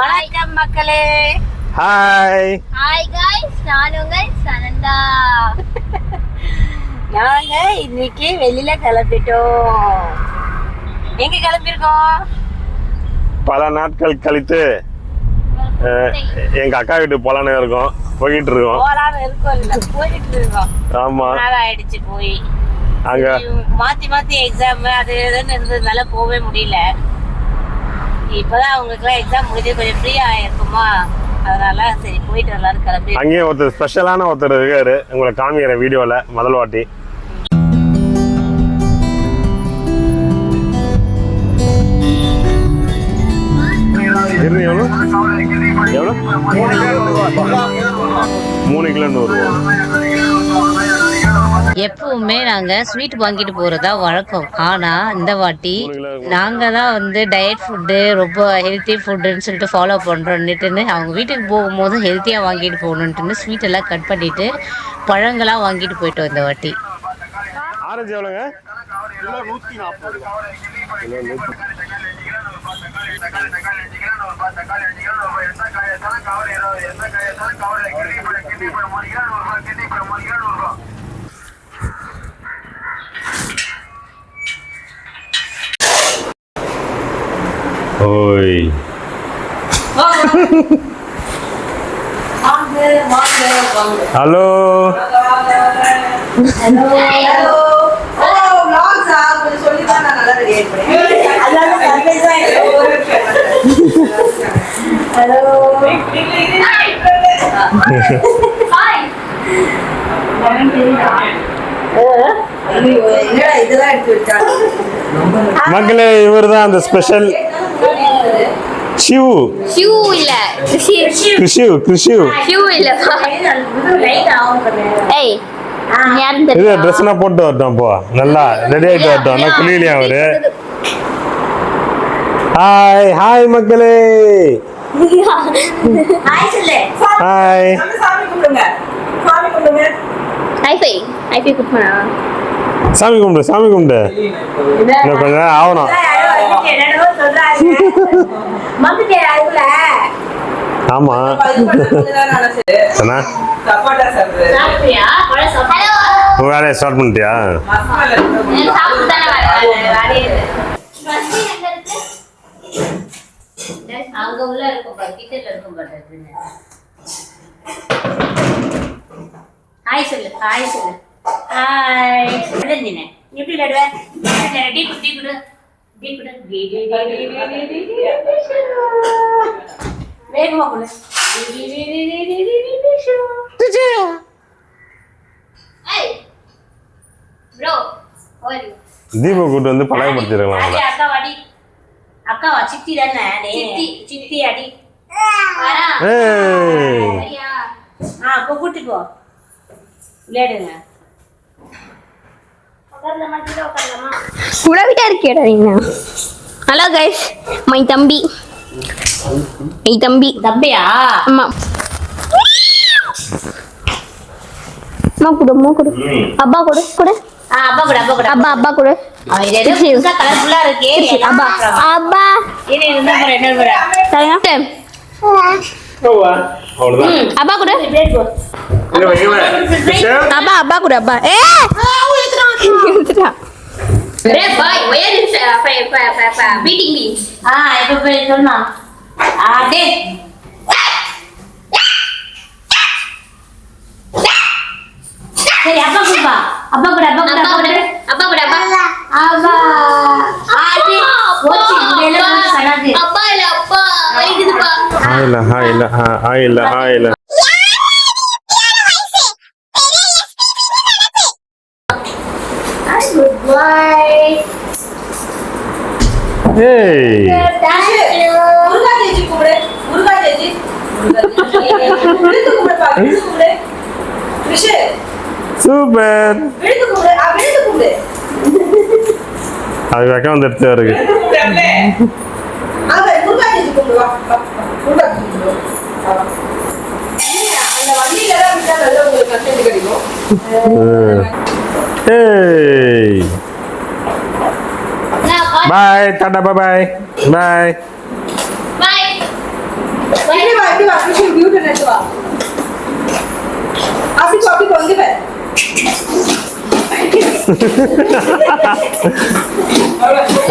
வணக்கம் மக்களே. Hi hi guys, நான் உங்கள் சனந்தா. நாங்க இன்னைக்கு வெளியில கிளம்பிட்டோம். எங்க கிளம்பிருக்கோம்? பல நாட்கள் கழித்து எங்க அக்கா வீட்டு போலான்னு இருக்கோம். போயிட்டு இருக்கோம். போயிட்டு இருக்கோம். ஆமா, ஆயிடுச்சு போய். அங்க மாத்தி எக்ஸாம் அது இதுன்னு இருந்ததுனால போகவே முடியல. இப்பதான் அவங்களுக்குலாம் எக்ஸாம் முடிஞ்சு கொஞ்சம் ஃப்ரீயா இருக்குமா, அதனால சரி போயிட்டு வரலான்னு கிளம்பி. அங்கேயும் ஒருத்தர் ஸ்பெஷலான ஒருத்தர் இருக்காரு, உங்களை காமிக்கிற வீடியோல முதல் வாட்டி. எவ்வளோ 3 கிலோ 100 ரூபா. எப்பவுமே நாங்க ஸ்வீட் வாங்கிட்டு போறதா வழக்கம். ஆனா இந்த வாட்டி நாங்க தான் வந்து டயட் ஃபுட்டு, ரொம்ப ஹெல்த்தி ஃபுட்டுன்னு சொல்லிட்டு ஃபாலோ பண்றோம்னுட்டுன்னு அவங்க வீட்டுக்கு போகும்போது ஹெல்த்தியா வாங்கிட்டு போகணுன்ட்டுன்னு ஸ்வீட் எல்லாம் கட் பண்ணிட்டு பழங்களா வாங்கிட்டு போயிட்டோம் இந்த வாட்டி. ஆரஞ்சு எவ்வளோங்க? ஓய் ஹலோ மக்களே, இவர் தான் அந்த ஸ்பெஷல் சிவு. ஷூ இல்ல, கிருஷிவ் இல்லப்பா. ஏய், யாரும் இது தெரியல. ட்ரெஸ் எல்லாம் போட்டு வரட்டும். அப்போ நல்லா ரெடி ஆகிட்டு வரட்டும். ஆனால் குளியலையா அவரு? ஹாய் ஹாய் மக்களே, ஹாய். ஹைஃபை குட்மனா. சாமி கும்பிடு. இன்னும் கொஞ்ச நேரம் ஆகணும். ஆமா வேலையை ஸ்டார்ட் பண்ணிட்டியா? அங்க உள்ள இருக்கும், கிச்சன்ல இருக்கும். ஹாய் சொல்லு. ஹாய் எப்படி விளையாடுவ? டீ குடு. வேகமா போல. தீப கூட்டு வந்து பழகப்படுத்திருக்கலாம். அக்காவா? சித்தி தானே? சித்தி அடி. அப்போ கூட்டு போ, விளையாடுங்க. உடவிட்டா இருக்கேடா நீங்க. ஹலோ கைஸ், மை தம்பி. தம்பியா? அம்மா கொடு. அப்பா கொடு. அப்பா கொடு. கலர்ஃபுல்லா இருக்கே. அப்பா அப்பா கொடு. அப்பா கொடு. அப்பா beating me. இப்ப போய் சொன்னா. டேய். சரி, அப்பா குடுப்பா. அப்பா குடு. ஆடி. ஓச்சி முடியல சனாது. அப்பா இல்ல, அப்பா வைக்குதுப்பா. ஆயில. Goodbye. Hey. முருகா தேஜி கூப்பிடு. சூப்பர். அது வைக்க வந்து எடுத்து வருது. Hey. Bye, tata, bye bye. Bye. Bye.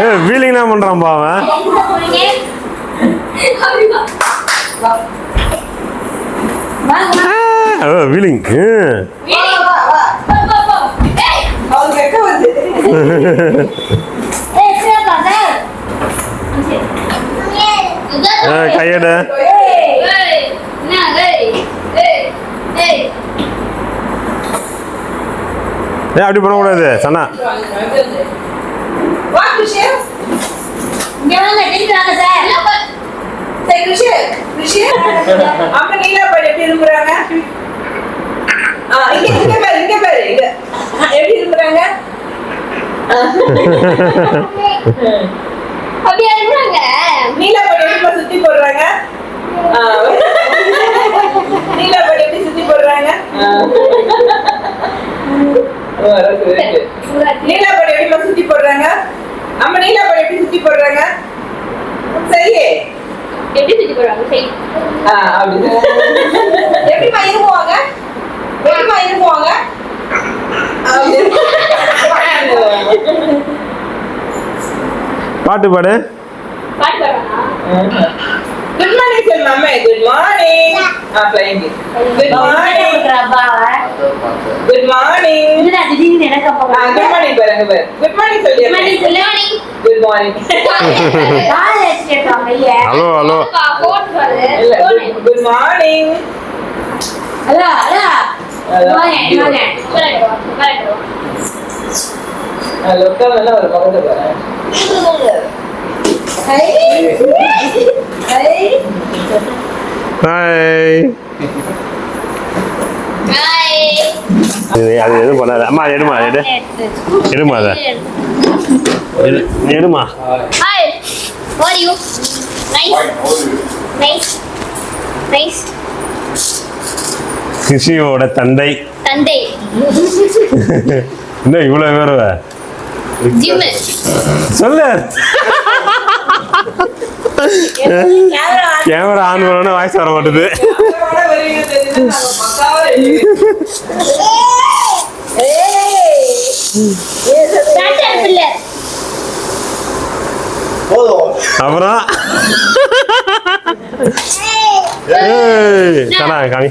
ஏ வீலிங் தான் பண்ணுறான்ப்பா அவன். வீலிங். கையட ஏன் அப்படி பண்ணக்கூடாது சனா. சுத்தி போடுறாங்க. நீலாபடி எப்படி சுத்தி போடுறாங்க? நீலாபடி எப்படி சுத்தி போடுறாங்க? அம்மா நீலாபடி எப்படி சுத்தி போடுறாங்க? சரி எப்படி சுத்தி போறாங்க? சரி. எப்படிமா இருமுவாங்க? எப்படிமா இருமுவாங்க? பாட்டு பாடு. பாட்டு பாடுறானா? குட் மார்னிங் சொல்லுமா. Good morning. Flying. Good morning. Good morning. இதுடா திடீர்னு எனக்கு அப்பா. குட் மார்னிங் பாருங்க பாரு. குட் மார்னிங் சொல்லு. குட் மார்னிங் சொல்லு. Good morning. கால் வச்சிட்டாங்க இல்லையா? Hello hello. போன் பாரு. இல்ல குட் மார்னிங். Hello hello. வாங்க வாங்க. கரெக்ட். லோக்கல் எல்லாம் ஒரு பக்கத்துல பாரு. ஹாய். அது எதுவும் பண்ணாது. அம்மா எடுமா எடுமா அதை எடுமா. Hi. How are you? Nice. கிருஷியோட தந்தை. என்ன இவ்வளவு பேருவ ஜிம். சொல்லு. கேமரா ஆன் பண்ணோன்னு வாய்ஸ் வர மாட்டுது. அப்புறம் சனா காமி.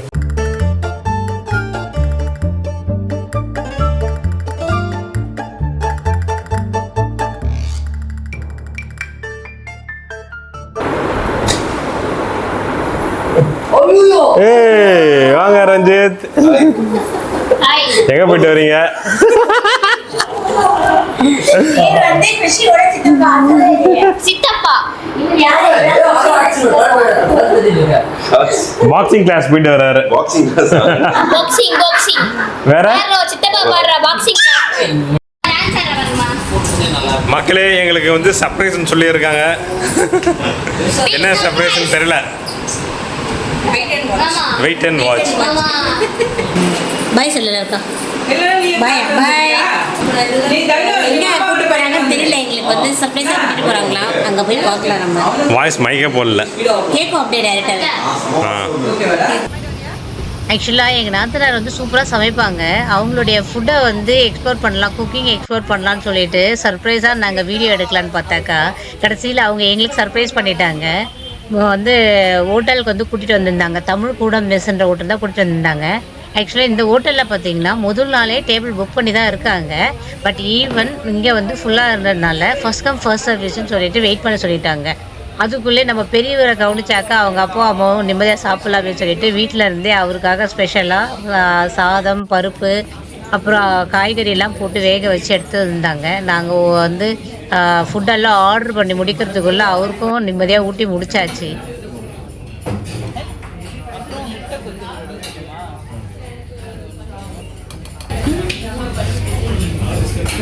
ஏய் வாங்க ரஞ்சித். எங்க போயிட்டு வரீங்க? சித்தப்பா. பாக்ஸிங் கிளாஸ் போயிட்டு வர்றாரு. பாக்ஸிங். வேற சித்தப்பா பாடுற பாக்ஸிங். மக்களே எங்களுக்கு வந்து சர்ப்ரைஸ்னு சொல்லியிருக்காங்க. என்ன சர்ப்ரைஸ்னு தெரியல. Wait and watch. பாய் சொல்லலக்கா. Bye bye. எங்க கூட்டு போறாங்கன்னு தெரியல. எங்களுக்கு வந்து சர்ப்ரைஸா கூட்டிட்டு போறாங்களா, அங்க போய் பார்க்கலாம். நம்ம வாய்ஸ் மைக்கே போடல. கேட்கும் அப்படியே டைரக்டாவே. ஆக்சுவலாக எங்கள் நாத்தனார் வந்து சூப்பராக சமைப்பாங்க. அவங்களுடைய ஃபுட்டை வந்து எக்ஸ்ப்ளோர் பண்ணலாம், குக்கிங் எக்ஸ்ப்ளோர் பண்ணலான்னு சொல்லிட்டு சர்ப்ரைஸாக நாங்கள் வீடியோ எடுக்கலான்னு பார்த்தாக்கா கடைசியில் அவங்க எங்களுக்கு சர்ப்ரைஸ் பண்ணிட்டாங்க. வந்து ஹோட்டலுக்கு வந்து கூட்டிகிட்டு வந்திருந்தாங்க. தமிழ் கூடம் மெஸ்ன்ற ஹோட்டல் தான் கூட்டிகிட்டு வந்திருந்தாங்க. ஆக்சுவலாக இந்த ஹோட்டலில் பார்த்தீங்கன்னா முதல் நாளே டேபிள் புக் பண்ணி தான் இருக்காங்க. பட் ஈவன் இங்கே வந்து ஃபுல்லாக இருந்ததுனால ஃபர்ஸ்ட் கம் ஃபர்ஸ்ட் சர்வீஸ்ன்னு சொல்லிட்டு வெயிட் பண்ண சொல்லிட்டாங்க. அதுக்குள்ளே நம்ம பெரியவரை கவனிச்சாக்கா அவங்க அப்பா அம்மாவும் நிம்மதியாக சாப்பிட்லாம் அப்படின்னு சொல்லிட்டு வீட்டில் இருந்தே அவருக்காக ஸ்பெஷலாக சாதம், பருப்பு, அப்புறம் காய்கறியெல்லாம் போட்டு வேக வச்சு எடுத்து வந்தாங்க. நாங்கள் வந்து ஃபுட்டெல்லாம் ஆர்டர் பண்ணி முடிக்கிறதுக்குள்ளே அவருக்கும் நிம்மதியாக ஊட்டி முடிச்சாச்சு.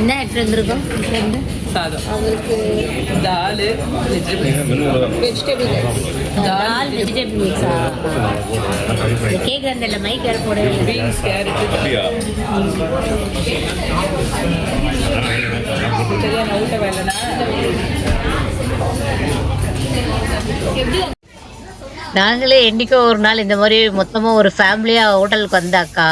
என்ன எடுத்து வந்திருக்கோம்? அவருக்கு தால் வெஜிடபிள் மிக்ஸா கேட்குறேன். இல்லை மைக் யாரும் போடவே இல்லை. பீன்ஸ், கேரட், நாங்களே என்னைக்கோ ஒரு நாள் இந்த மாதிரி மொத்தமா ஒரு ஃபேமிலியா ஹோட்டலுக்கு வந்தாக்கா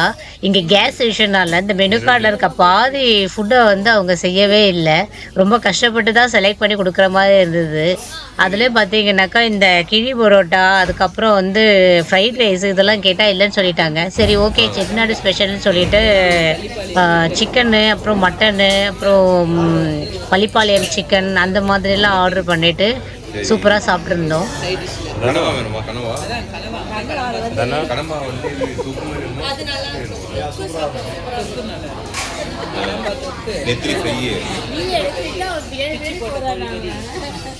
இங்க கேஸ் விஷயம்னால இந்த மெனு கார்டில் இருக்க பாதி ஃபுட்டை வந்து அவங்க செய்யவே இல்லை. ரொம்ப கஷ்டப்பட்டு தான் செலக்ட் பண்ணி கொடுக்குற மாதிரி இருந்தது. அதுலேயே பார்த்தீங்கன்னாக்கா இந்த கிழி பரோட்டா, அதுக்கப்புறம் வந்து ஃப்ரைட் ரைஸ் இதெல்லாம் கேட்டால் இல்லைன்னு சொல்லிட்டாங்க. சரி ஓகே செட்டிநாடு ஸ்பெஷல்னு சொல்லிட்டு சிக்கனு, அப்புறம் மட்டனு, அப்புறம் பள்ளிப்பாளையம் சிக்கன் அந்த மாதிரிலாம் ஆர்டர் பண்ணிட்டு சூப்பராக சாப்பிட்ருந்தோம். கனவா வேணுமா? கனவா கனவா வந்து நெத்திரி ஃப்ரை,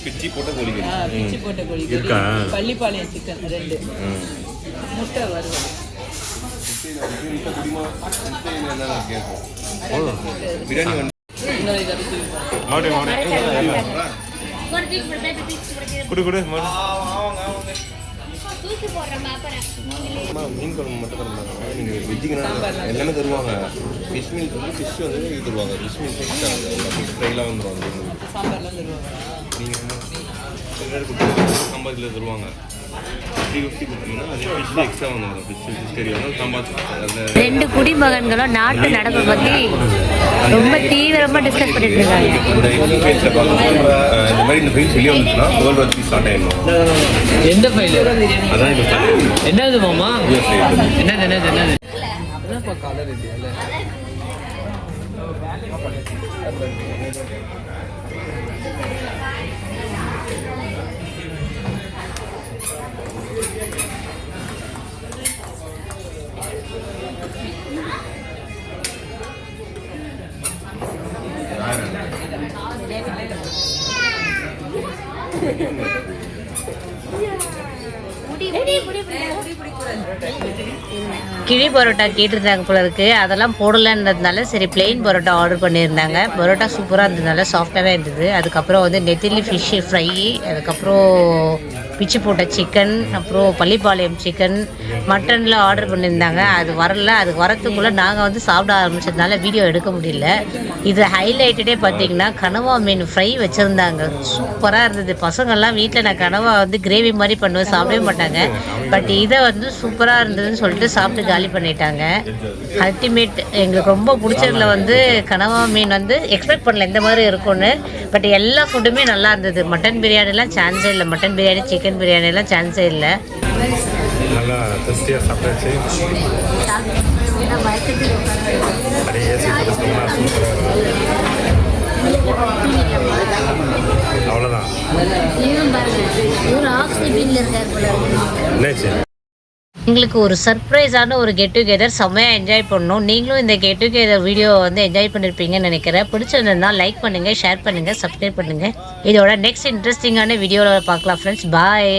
பிச்சி போட்ட கோழி இருக்கா? பள்ளிப்பாளையம் சிக்கன் 2 முட்டை வறுவல் பிரியாணி வந்து குடு குடு மீன் குழம்பு மட்டும் தருவாங்க. நீங்கள் வெஜ்ஜுக்குனா எல்லாமே தருவாங்க. ஃபிஷ் மீன் வந்து ஃபிஷ் வந்து இது தருவாங்க. ஃபிஷ் மீன் ஃபிஷ் ஃப்ரைலாம் வந்துடுவாங்க. நீங்கள் சாம்பார் கிலோ தருவாங்க. 350 கொடுத்தீங்கன்னா அது ஃபிஷ் எக்ஸ்ட்ரா வந்துடும். ஃபிஷ் கறி வந்து சாம்பார். 2 குடிமகன்களும் நாட்டு நடப்பு பற்றி ரொம்ப தீவிரமாக டிஸ்கஸ் பண்ணிட்டு இருக்காங்க. இந்த ஃபைல்ஸில் பார்க்கும்போது இந்த மாதிரி இந்த ஃபைல்ஸ் வெளியே வந்துச்சுன்னா வேர்ல்டு வார் ஸ்டார்ட் ஆகிடும். எந்த ஃபைல்? அதான் இப்போ ஸ்டார்ட் ஆகிடும். என்னது மாமா? என்னது கிழி பரோட்டா கேட்டிருந்தாங்க போல இருக்கு. அதெல்லாம் போடலன்றதுனால சரி பிளெயின் பரோட்டா ஆர்டர் பண்ணியிருந்தாங்க. பரோட்டா சூப்பராக இருந்ததுனால சாஃப்டாகவே இருந்தது. அதுக்கப்புறம் வந்து நெத்திலி ஃபிஷ் ஃப்ரை, அதுக்கப்புறம் பிச்சு போட்ட சிக்கன், அப்புறம் பள்ளிப்பாளையம் சிக்கன், மட்டனில் ஆர்டர் பண்ணியிருந்தாங்க. அது வரல. அது வரத்துக்குள்ளே நாங்கள் வந்து சாப்பிட ஆரம்பிச்சதுனால வீடியோ எடுக்க முடியல. இது ஹைலைட்டடே பார்த்தீங்கன்னா கனவா மீன் ஃப்ரை வச்சுருந்தாங்க. சூப்பராக இருந்தது. பசங்கள்லாம் வீட்டில் நான் கனவா வந்து கிரேவி மாதிரி பண்ணுவேன், சாப்பிடவே மாட்டாங்க. பட் இதை வந்து சூப்பராக இருந்ததுன்னு சொல்லிட்டு சாப்பிட்டு காலி பண்ணிட்டாங்க. அல்டிமேட். எங்களுக்கு ரொம்ப பிடிச்சதுல வந்து கனவா மீன் வந்து எக்ஸ்பெக்ட் பண்ணல இந்த மாதிரி இருக்கும்னு. பட் எல்லா ஃபுட்டுமே நல்லா இருந்தது. மட்டன் பிரியாணிலாம் சான்ஸே இல்லை. மட்டன் பிரியாணி, சிக்கன் பிரியாணிலாம் சான்ஸே இல்லை. நல்லா டேஸ்டியாக சாப்பிட்டாச்சு. அவ்வளோதான். எங்களுக்கு ஒரு சர்ப்ரைஸான ஒரு கெட் டுகெதர், செம்மையாக என்ஜாய் பண்ணோம். நீங்களும் இந்த கெட் டுகெதர் வீடியோ வந்து என்ஜாய் பண்ணியிருப்பீங்கன்னு நினைக்கிறேன். பிடிச்சிருந்தா லைக் பண்ணுங்கள், ஷேர் பண்ணுங்கள், சப்ஸ்கிரைப் பண்ணுங்கள். இதோட நெக்ஸ்ட் இன்ட்ரெஸ்டிங்கான வீடியோவில் பார்க்கலாம் ஃப்ரெண்ட்ஸ். பாய்.